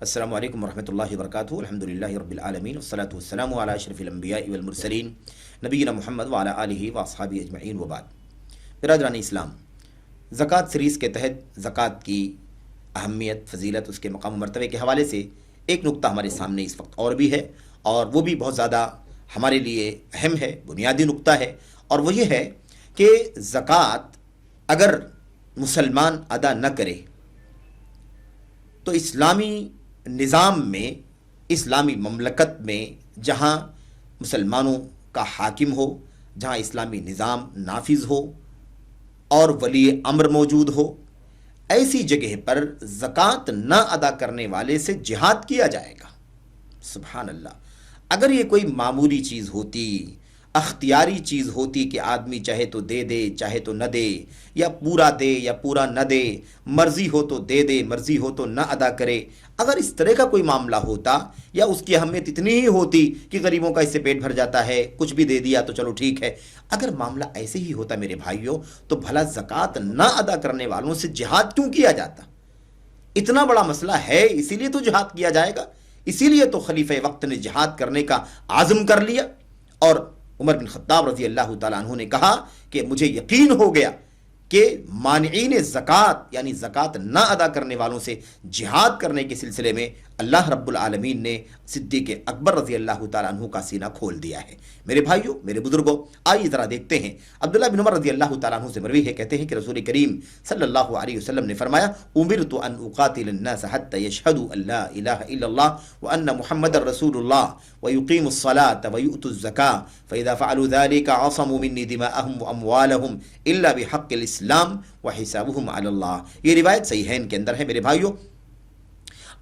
السلام علیکم ورحمۃ اللہ وبرکاتہ. الحمدللہ رب العالمین والصلاۃ والسلام علی اشرف الانبیاء والمرسلین نبینا محمد وعلی آلہ واصحابہ اجمعین وبعد. برادران اسلام، زکوٰۃ سیریز کے تحت زکوٰۃ کی اہمیت، فضیلت، اس کے مقام و مرتبے کے حوالے سے ایک نقطہ ہمارے سامنے اس وقت اور بھی ہے، اور وہ بھی بہت زیادہ ہمارے لیے اہم ہے، بنیادی نقطہ ہے، اور وہ یہ ہے کہ زکوٰۃ اگر مسلمان ادا نہ کرے تو اسلامی نظام میں، اسلامی مملکت میں جہاں مسلمانوں کا حاکم ہو، جہاں اسلامی نظام نافذ ہو اور ولی امر موجود ہو، ایسی جگہ پر زکوٰۃ نہ ادا کرنے والے سے جہاد کیا جائے گا. سبحان اللہ. اگر یہ کوئی معمولی چیز ہوتی، اختیاری چیز ہوتی کہ آدمی چاہے تو دے دے، چاہے تو نہ دے، یا پورا دے یا پورا نہ دے، مرضی ہو تو دے دے، مرضی ہو تو نہ ادا کرے، اگر اس طرح کا کوئی معاملہ ہوتا، یا اس کی اہمیت اتنی ہی ہوتی کہ غریبوں کا اس سے پیٹ بھر جاتا ہے، کچھ بھی دے دیا تو چلو ٹھیک ہے، اگر معاملہ ایسے ہی ہوتا میرے بھائیوں، تو بھلا زکوٰۃ نہ ادا کرنے والوں سے جہاد کیوں کیا جاتا؟ اتنا بڑا مسئلہ ہے، اسی لیے تو جہاد کیا جائے گا، اسی لیے تو خلیفہ وقت نے جہاد کرنے کا عزم کر لیا. اور عمر بن خطاب رضی اللہ تعالیٰ عنہ نے کہا کہ مجھے یقین ہو گیا کہ مانعین زکوٰۃ یعنی زکوٰۃ نہ ادا کرنے والوں سے جہاد کرنے کے سلسلے میں اللہ رب العالمین نے صدیق اکبر رضی اللہ تعالیٰ عنہ کا سینہ کھول دیا ہے. میرے بھائیوں، میرے بزرگوں، آئیے ذرا دیکھتے ہیں. عبداللہ بن عمر رضی اللہ تعالیٰ عنہ سے مروی ہے، کہتے ہیں کہ رسول کریم صلی اللہ علیہ وسلم نے فرمایا: امرت ان اقاتل الناس حتى يشهدوا ان لا الہ الا اللہ وان محمد رسول اللہ ويقيموا الصلاة ويؤتوا الزکاة فاذا فعلوا ذلك عصموا مني دماءهم واموالهم الا بحق الاسلام وحسابهم على اللہ. یہ روایت صحیحین کے اندر ہے. میرے بھائیوں،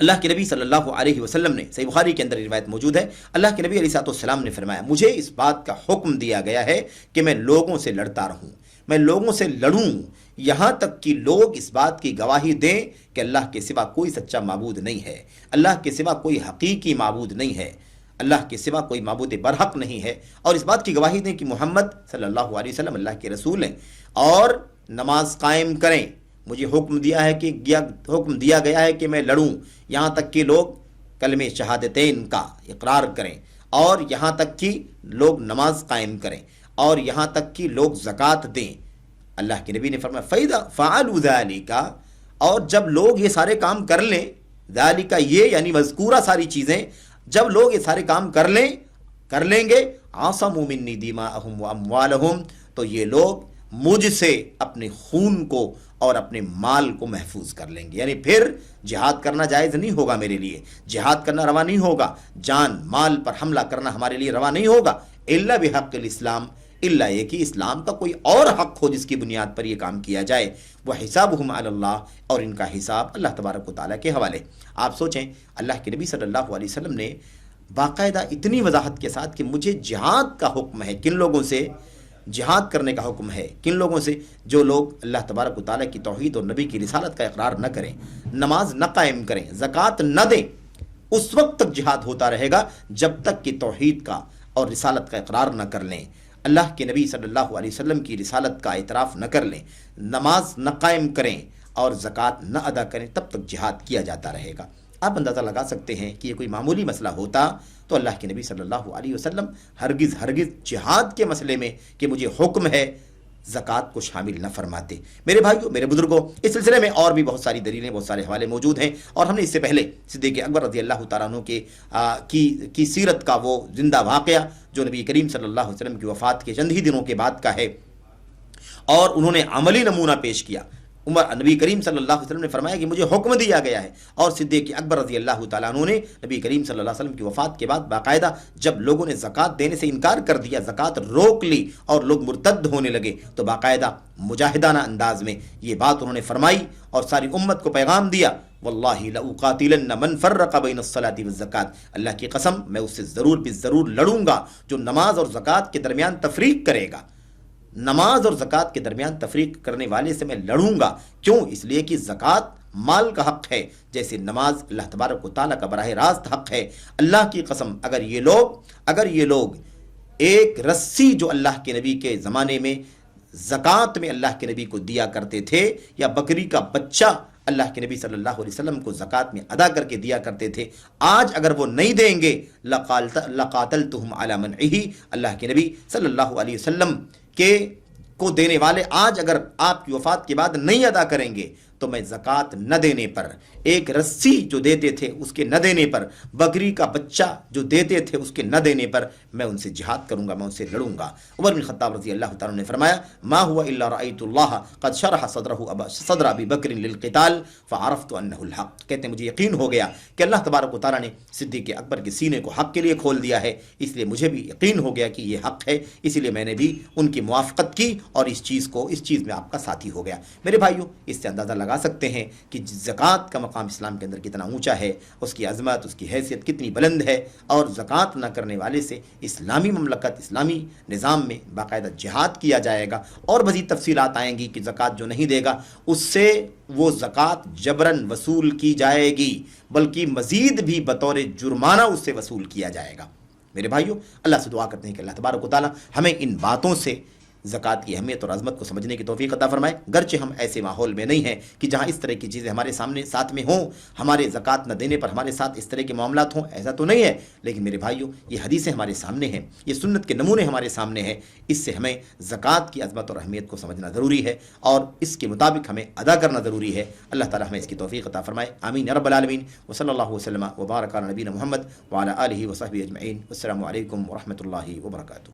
اللہ کے نبی صلی اللہ علیہ وسلم نے، صحیح بخاری کے اندر یہ روایت موجود ہے، اللہ کے نبی علیہ السلام نے فرمایا: مجھے اس بات کا حکم دیا گیا ہے کہ میں لوگوں سے لڑتا رہوں، میں لوگوں سے لڑوں یہاں تک کہ لوگ اس بات کی گواہی دیں کہ اللہ کے سوا کوئی سچا معبود نہیں ہے، اللہ کے سوا کوئی حقیقی معبود نہیں ہے، اللہ کے سوا کوئی معبود برحق نہیں ہے، اور اس بات کی گواہی دیں کہ محمد صلی اللہ علیہ وسلم اللہ کے رسول ہیں، اور نماز قائم کریں. مجھے حکم دیا گیا ہے کہ میں لڑوں یہاں تک کہ لوگ کلمہ شہادتین کا اقرار کریں، اور یہاں تک کہ لوگ نماز قائم کریں، اور یہاں تک کہ لوگ زکوٰۃ دیں. اللہ کے نبی نے فرمایا: فَإِذَا فَعَلُوا ذَلِكَ، اور جب لوگ یہ سارے کام کر لیں، ذَلِكَ یہ یعنی مذکورہ ساری چیزیں، جب لوگ یہ سارے کام کر لیں گے، عَصَمُوا مِنِّي دِمَاءَهُمْ وَأَمْوَالَهُمْ، تو یہ لوگ مجھ سے اپنے خون کو اور اپنے مال کو محفوظ کر لیں گے. یعنی پھر جہاد کرنا جائز نہیں ہوگا میرے لیے، جہاد کرنا روا نہیں ہوگا، جان مال پر حملہ کرنا ہمارے لیے روا نہیں ہوگا، الا بحق الاسلام، الا یہ کہ اسلام کا کوئی اور حق ہو جس کی بنیاد پر یہ کام کیا جائے. وہ حسابہم علی اللہ، اور ان کا حساب اللہ تبارک و تعالیٰ کے حوالے. آپ سوچیں، اللہ کے نبی صلی اللہ علیہ وسلم نے باقاعدہ اتنی وضاحت کے ساتھ کہ مجھے جہاد کا حکم ہے، کن لوگوں سے جہاد کرنے کا حکم ہے، کن لوگوں سے؟ جو لوگ اللہ تبارک و تعالیٰ کی توحید اور نبی کی رسالت کا اقرار نہ کریں، نماز نہ قائم کریں، زکوٰۃ نہ دیں. اس وقت تک جہاد ہوتا رہے گا جب تک کہ توحید کا اور رسالت کا اقرار نہ کر لیں، اللہ کے نبی صلی اللہ علیہ وسلم کی رسالت کا اعتراف نہ کر لیں، نماز نہ قائم کریں اور زکوٰۃ نہ ادا کریں، تب تک جہاد کیا جاتا رہے گا. آپ اندازہ لگا سکتے ہیں کہ یہ کوئی معمولی مسئلہ ہوتا تو اللہ کے نبی صلی اللہ علیہ وسلم ہرگز جہاد کے مسئلے میں کہ مجھے حکم ہے زکوٰۃ کو شامل نہ فرماتے. میرے بھائیوں، میرے بزرگوں، اس سلسلے میں اور بھی بہت ساری دلیلیں، بہت سارے حوالے موجود ہیں، اور ہم نے اس سے پہلے صدیق اکبر رضی اللہ تعالیٰ عنہ کی سیرت کا وہ زندہ واقعہ جو نبی کریم صلی اللہ علیہ وسلم کی وفات کے چند ہی دنوں کے بعد کا ہے، اور انہوں نے عملی نمونہ پیش کیا. نبی کریم صلی اللہ علیہ وسلم نے فرمایا کہ مجھے حکم دیا گیا ہے، اور صدیق اکبر رضی اللہ تعالیٰ عنہ نے نبی کریم صلی اللہ علیہ وسلم کی وفات کے بعد باقاعدہ جب لوگوں نے زکوٰۃ دینے سے انکار کر دیا، زکوٰۃ روک لی اور لوگ مرتد ہونے لگے، تو باقاعدہ مجاہدانہ انداز میں یہ بات انہوں نے فرمائی اور ساری امت کو پیغام دیا: واللہ لأقاتلن من فرق بین الصلاۃ والزکوٰۃ، اللہ کی قسم میں اس سے ضرور لڑوں گا جو نماز اور زکوٰۃ کے درمیان تفریق کرے گا. نماز اور زکوٰۃ کے درمیان تفریق کرنے والے سے میں لڑوں گا. کیوں؟ اس لیے کہ زکوٰۃ مال کا حق ہے، جیسے نماز اللہ تبارک و تعالیٰ کا براہ راست حق ہے. اللہ کی قسم اگر یہ لوگ ایک رسی جو اللہ کے نبی کے زمانے میں زکوٰۃ میں اللہ کے نبی کو دیا کرتے تھے، یا بکری کا بچہ اللہ کے نبی صلی اللہ علیہ وسلم کو زکوٰۃ میں ادا کر کے دیا کرتے تھے، آج اگر وہ نہیں دیں گے لقاتلتہم علی منعہ، اللہ کے نبی صلی اللہ علیہ وسلم کو دینے والے آج اگر آپ کی وفات کے بعد نہیں ادا کریں گے تو میں زکوٰۃ نہ دینے پر، ایک رسی جو دیتے تھے اس کے نہ دینے پر، بکری کا بچہ جو دیتے تھے اس کے نہ دینے پر میں ان سے جہاد کروں گا، میں ان سے لڑوں گا۔ عمر بن خطاب رضی اللہ تعالیٰ نے فرمایا ما هو الا رأيت الله قد شرح صدر ابی بکر للقتال فعرفت انه الحق، کہتے ہیں مجھے یقین ہو گیا کہ اللہ تبارک و تعالیٰ نے صدیق اکبر کے سینے کو حق کے لیے کھول دیا ہے، اس لیے مجھے بھی یقین ہو گیا کہ یہ حق ہے، اسی لیے میں نے بھی ان کی موافقت کی اور اس چیز میں آپ کا ساتھی ہو گیا۔ میرے بھائیوں، اس سے اندازہ لگا سکتے ہیں کہ زکوٰۃ کا مقام اسلام کے اندر کتنا اونچا ہے، اس کی عظمت، اس کی حیثیت کتنی بلند ہے، اور زکوٰۃ نہ کرنے والے سے اسلامی مملکت، اسلامی نظام میں باقاعدہ جہاد کیا جائے گا، اور مزید تفصیلات آئیں گی کہ زکوٰۃ جو نہیں دے گا اس سے وہ زکوٰۃ جبراً وصول کی جائے گی، بلکہ مزید بھی بطور جرمانہ اس سے وصول کیا جائے گا۔ میرے بھائیوں، اللہ سے دعا کرتے ہیں کہ اللہ تبارک و تعالیٰ ہمیں ان باتوں سے زکوٰۃ کی اہمیت اور عظمت کو سمجھنے کی توفیق عطا فرمائے، گرچہ ہم ایسے ماحول میں نہیں ہیں کہ جہاں اس طرح کی چیزیں ہمارے ساتھ میں ہوں، ہمارے زکوٰۃ نہ دینے پر ہمارے ساتھ اس طرح کے معاملات ہوں، ایسا تو نہیں ہے، لیکن میرے بھائیوں یہ حدیثیں ہمارے سامنے ہیں، یہ سنت کے نمونے ہمارے سامنے ہیں، اس سے ہمیں زکوٰۃ کی عظمت اور اہمیت کو سمجھنا ضروری ہے اور اس کے مطابق ہمیں ادا کرنا ضروری ہے۔ اللہ تعالیٰ ہمیں اس کی توفیق عطا فرمائے، آمین یا رب العالمین، وصلی اللہ وسلم وبارک علی نبینا محمد وعلی آلہ وصحبہ اجمعین۔ السلام علیکم ورحمۃ اللہ وبرکاتہ۔